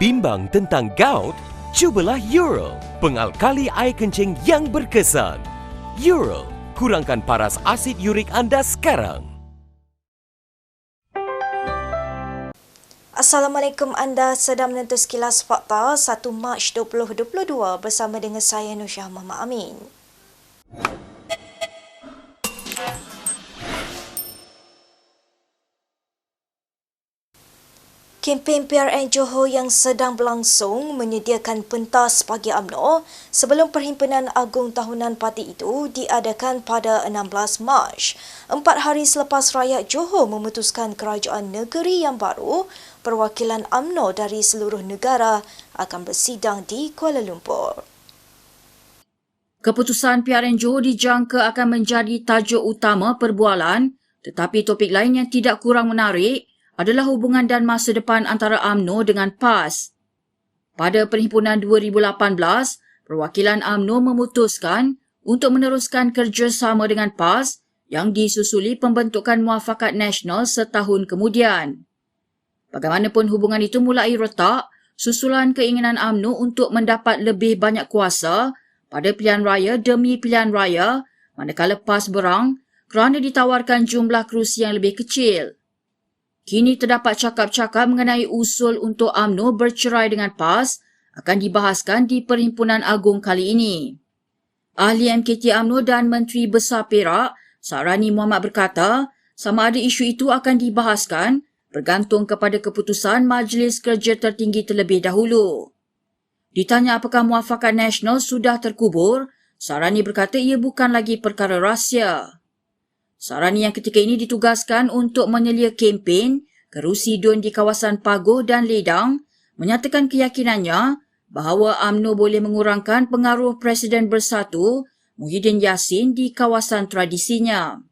Bimbang tentang gout? Cubalah Euro, pengalkali air kencing yang berkesan. Euro, kurangkan paras asid urik anda sekarang. Assalamualaikum, anda sedang menonton Sekilas Fakta 1 Mac 2022 bersama dengan saya Nursyah Muhammad Amin. Kempen PRN Johor yang sedang berlangsung menyediakan pentas pagi UMNO sebelum Perhimpunan Agung Tahunan Parti itu diadakan pada 16 Mac. 4 hari selepas rakyat Johor memutuskan kerajaan negeri yang baru, perwakilan UMNO dari seluruh negara akan bersidang di Kuala Lumpur. Keputusan PRN Johor dijangka akan menjadi tajuk utama perbualan, tetapi topik lain yang tidak kurang menarik adalah hubungan dan masa depan antara UMNO dengan PAS. Pada Perhimpunan 2018, perwakilan UMNO memutuskan untuk meneruskan kerjasama dengan PAS yang disusuli pembentukan Muafakat Nasional setahun kemudian. Bagaimanapun hubungan itu mulai retak susulan keinginan UMNO untuk mendapat lebih banyak kuasa pada pilihan raya demi pilihan raya, manakala PAS berang kerana ditawarkan jumlah kerusi yang lebih kecil. Kini terdapat cakap-cakap mengenai usul untuk UMNO bercerai dengan PAS akan dibahaskan di Perhimpunan Agung kali ini. Ahli MKT UMNO dan Menteri Besar Perak, Sarani Muhammad berkata, sama ada isu itu akan dibahaskan bergantung kepada keputusan Majlis Kerja Tertinggi terlebih dahulu. Ditanya apakah Muafakat Nasional sudah terkubur, Sarani berkata ia bukan lagi perkara rahsia. Sarani yang ketika ini ditugaskan untuk menyelia kempen kerusi DUN di kawasan Pagoh dan Ledang menyatakan keyakinannya bahawa UMNO boleh mengurangkan pengaruh Presiden Bersatu Muhyiddin Yassin di kawasan tradisinya.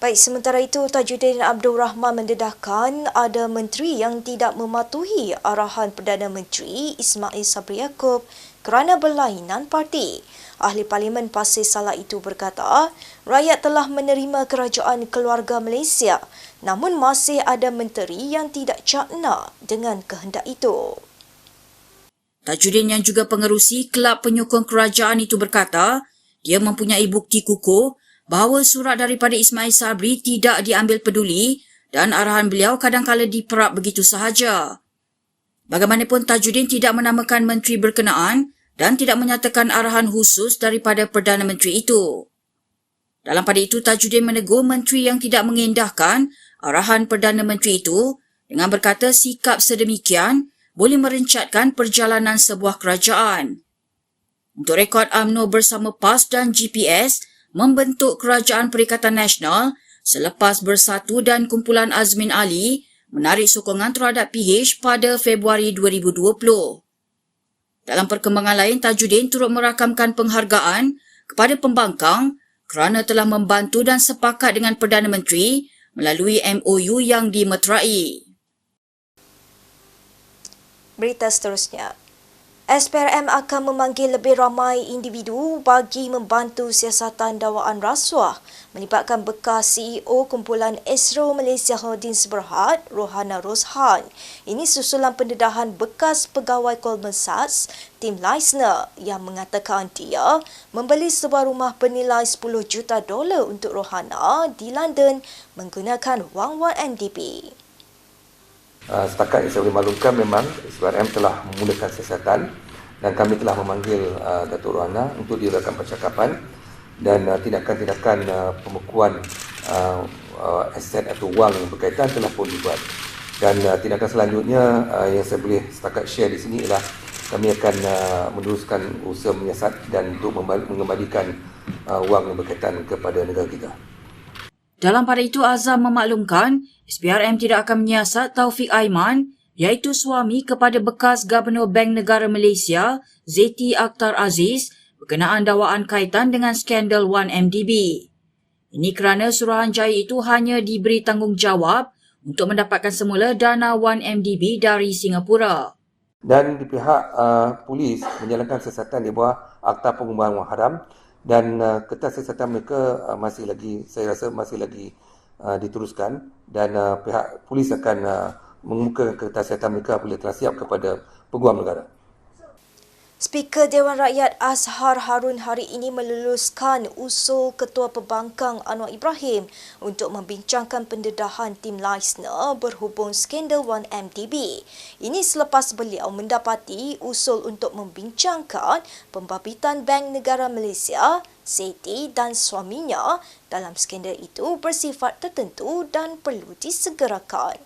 Baik, sementara itu Tajuddin Abdul Rahman mendedahkan ada menteri yang tidak mematuhi arahan Perdana Menteri Ismail Sabri Yaakob kerana berlainan parti. Ahli Parlimen Pasir Salak itu berkata, rakyat telah menerima kerajaan keluarga Malaysia, namun masih ada menteri yang tidak cakna dengan kehendak itu. Tajuddin yang juga pengerusi Kelab Penyokong Kerajaan itu berkata, dia mempunyai bukti kukuh bahawa surat daripada Ismail Sabri tidak diambil peduli dan arahan beliau kadangkala diperap begitu sahaja. Bagaimanapun Tajuddin tidak menamakan menteri berkenaan dan tidak menyatakan arahan khusus daripada Perdana Menteri itu. Dalam pada itu, Tajuddin menegur menteri yang tidak mengendahkan arahan Perdana Menteri itu dengan berkata sikap sedemikian boleh merencatkan perjalanan sebuah kerajaan. Untuk rekod, UMNO bersama PAS dan GPS membentuk Kerajaan Perikatan Nasional selepas Bersatu dan Kumpulan Azmin Ali menarik sokongan terhadap PH pada Februari 2020. Dalam perkembangan lain, Tajuddin turut merakamkan penghargaan kepada pembangkang kerana telah membantu dan sepakat dengan Perdana Menteri melalui MOU yang dimeterai. Berita seterusnya. SPRM akan memanggil lebih ramai individu bagi membantu siasatan dakwaan rasuah melibatkan bekas CEO Kumpulan Esro Malaysia Holdings Berhad, Rohana Roshan. Ini susulan pendedahan bekas pegawai Goldman Sachs, Tim Leissner, yang mengatakan dia membeli sebuah rumah bernilai $10 juta untuk Rohana di London menggunakan wang 1MDB. Setakat yang saya boleh maklumkan, memang SPRM telah memulakan siasatan dan kami telah memanggil Datuk Rohana untuk diadakan percakapan dan tindakan-tindakan pembekuan aset atau wang yang berkaitan telah pun dibuat. Dan tindakan selanjutnya yang saya boleh setakat share di sini ialah kami akan meneruskan usaha menyiasat dan untuk mengembalikan wang yang berkaitan kepada negara kita. Dalam pada itu, Azam memaklumkan SPRM tidak akan menyiasat Taufik Aiman, iaitu suami kepada bekas Gubernur Bank Negara Malaysia, Zeti Akhtar Aziz, berkenaan dakwaan kaitan dengan skandal 1MDB. Ini kerana Suruhanjaya itu hanya diberi tanggungjawab untuk mendapatkan semula dana 1MDB dari Singapura. Dan di pihak polis menjalankan siasatan di bawah Akta Pengubahan Wang Haram dan kertas siasatan mereka saya rasa masih lagi diteruskan dan pihak polis akan mengemukakan ketasiatan mereka apabila telah siap kepada peguam negara. Speaker Dewan Rakyat Azhar Harun hari ini meluluskan usul Ketua Pembangkang Anwar Ibrahim untuk membincangkan pendedahan tim Leisner berhubung skandal 1MDB. Ini selepas beliau mendapati usul untuk membincangkan pembabitan Bank Negara Malaysia, Seti dan suaminya dalam skandal itu bersifat tertentu dan perlu disegerakan.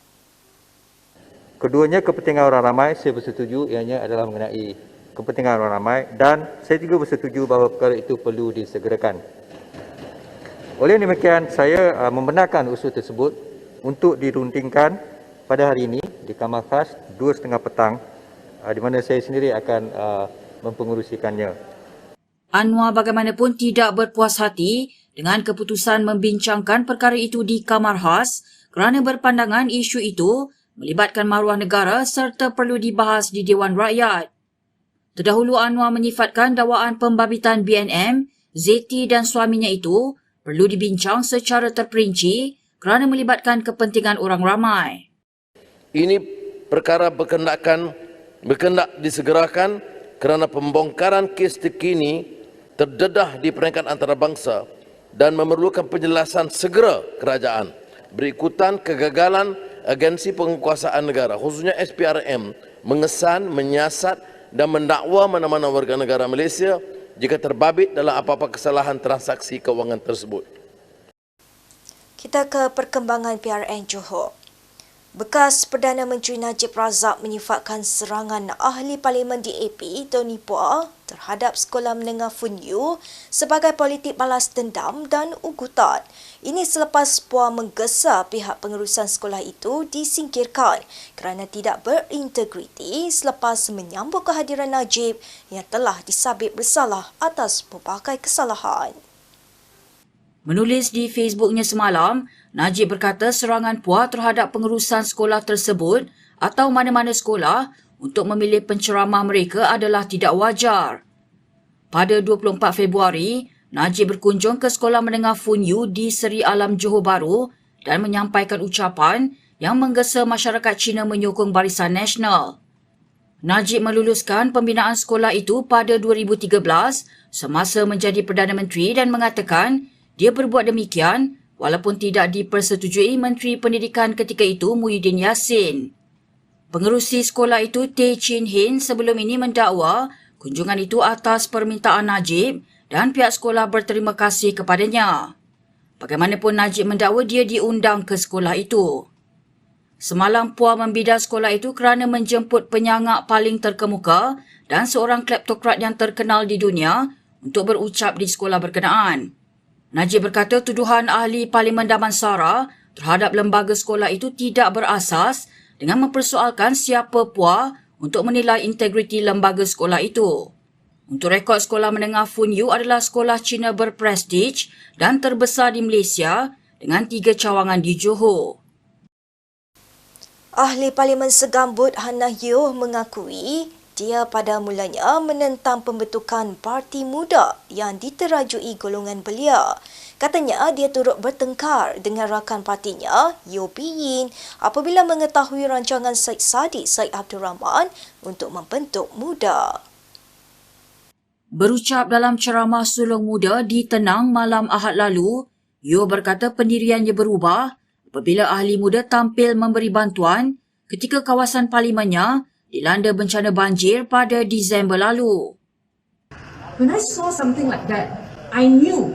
Keduanya kepentingan orang ramai, saya bersetuju ianya adalah mengenai kepentingan orang ramai dan saya juga bersetuju bahawa perkara itu perlu disegerakan. Oleh demikian, saya membenarkan usul tersebut untuk dirundingkan pada hari ini di Kamar Khas 2:30 petang di mana saya sendiri akan mempengerusikannya. Anwar bagaimanapun tidak berpuas hati dengan keputusan membincangkan perkara itu di Kamar Khas kerana berpandangan isu itu melibatkan maruah negara serta perlu dibahas di Dewan Rakyat. Terdahulu Anwar menyifatkan dakwaan pembabitan BNM, Zeti dan suaminya itu perlu dibincang secara terperinci kerana melibatkan kepentingan orang ramai. Ini perkara berkendak disegerakan kerana pembongkaran kes terkini terdedah di peringkat antarabangsa dan memerlukan penjelasan segera kerajaan berikutan kegagalan agensi penguasaan negara khususnya SPRM mengesan, menyiasat dan mendakwa mana-mana warga negara Malaysia jika terbabit dalam apa-apa kesalahan transaksi kewangan tersebut. Kita ke perkembangan PRN Johor. Bekas Perdana Menteri Najib Razak menyifatkan serangan ahli parlimen DAP Tony Pua terhadap Sekolah Menengah FUNYU sebagai politik balas dendam dan ugutan. Ini selepas Pua menggesa pihak pengurusan sekolah itu disingkirkan kerana tidak berintegriti selepas menyambut kehadiran Najib yang telah disabit bersalah atas pelbagai kesalahan. Menulis di Facebooknya semalam, Najib berkata serangan Pua terhadap pengurusan sekolah tersebut atau mana-mana sekolah untuk memilih penceramah mereka adalah tidak wajar. Pada 24 Februari, Najib berkunjung ke Sekolah Menengah FUNYU di Seri Alam Johor Bahru dan menyampaikan ucapan yang menggesa masyarakat Cina menyokong Barisan Nasional. Najib meluluskan pembinaan sekolah itu pada 2013 semasa menjadi Perdana Menteri dan mengatakan dia berbuat demikian walaupun tidak dipersetujui Menteri Pendidikan ketika itu Muhyiddin Yassin. Pengerusi sekolah itu Tay Chin Hin sebelum ini mendakwa kunjungan itu atas permintaan Najib dan pihak sekolah berterima kasih kepadanya. Bagaimanapun Najib mendakwa dia diundang ke sekolah itu. Semalam Pua membidah sekolah itu kerana menjemput penyangak paling terkemuka dan seorang kleptokrat yang terkenal di dunia untuk berucap di sekolah berkenaan. Najib berkata tuduhan ahli Parlimen Damansara terhadap lembaga sekolah itu tidak berasas dengan mempersoalkan siapa Pua untuk menilai integriti lembaga sekolah itu. Untuk rekod, Sekolah Menengah FUNYU adalah sekolah Cina berprestij dan terbesar di Malaysia dengan 3 cawangan di Johor. Ahli Parlimen Segambut Hannah Yeoh mengakui dia pada mulanya menentang pembentukan Parti Muda yang diterajui golongan belia. Katanya dia turut bertengkar dengan rakan partinya, Yeo Bee Yin, apabila mengetahui rancangan Syed Saddiq Syed Abdul Rahman untuk membentuk Muda. Berucap dalam ceramah sulung muda di Tenang malam Ahad lalu, Yeo berkata pendiriannya berubah apabila ahli muda tampil memberi bantuan ketika kawasan parlimennya dilanda bencana banjir pada Disember lalu. When I saw something like that, I knew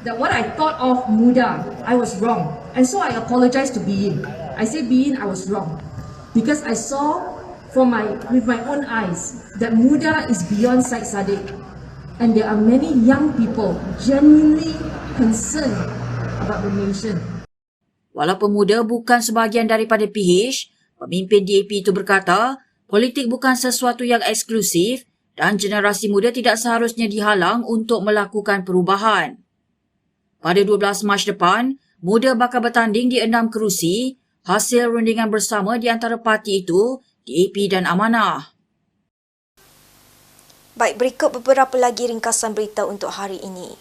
that what I thought of Muda, I was wrong. And so I apologized to Bee Yin. I said, Bee Yin, I was wrong. Because I saw with my own eyes that Muda is beyond Syed Saddiq. And there are many young people genuinely concerned about the nation. Walaupun Muda bukan sebahagian daripada PH, pemimpin DAP itu berkata, politik bukan sesuatu yang eksklusif dan generasi muda tidak seharusnya dihalang untuk melakukan perubahan. Pada 12 Mac depan, Muda bakal bertanding di 6 kerusi, hasil rundingan bersama di antara parti itu, DAP dan Amanah. Baik, berikut beberapa lagi ringkasan berita untuk hari ini.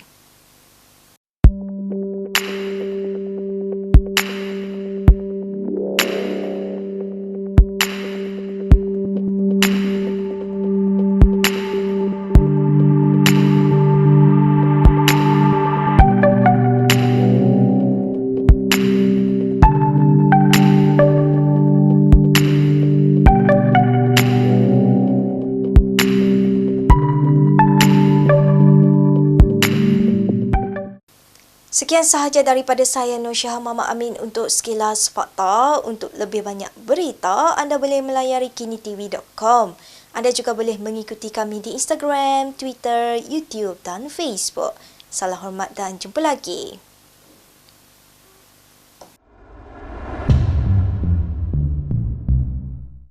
Sekian sahaja daripada saya Nur Syah Mama Amin untuk Sekilas Fakta. Untuk lebih banyak berita, anda boleh melayari kinitv.com. Anda juga boleh mengikuti kami di Instagram, Twitter, YouTube dan Facebook. Salam hormat dan jumpa lagi.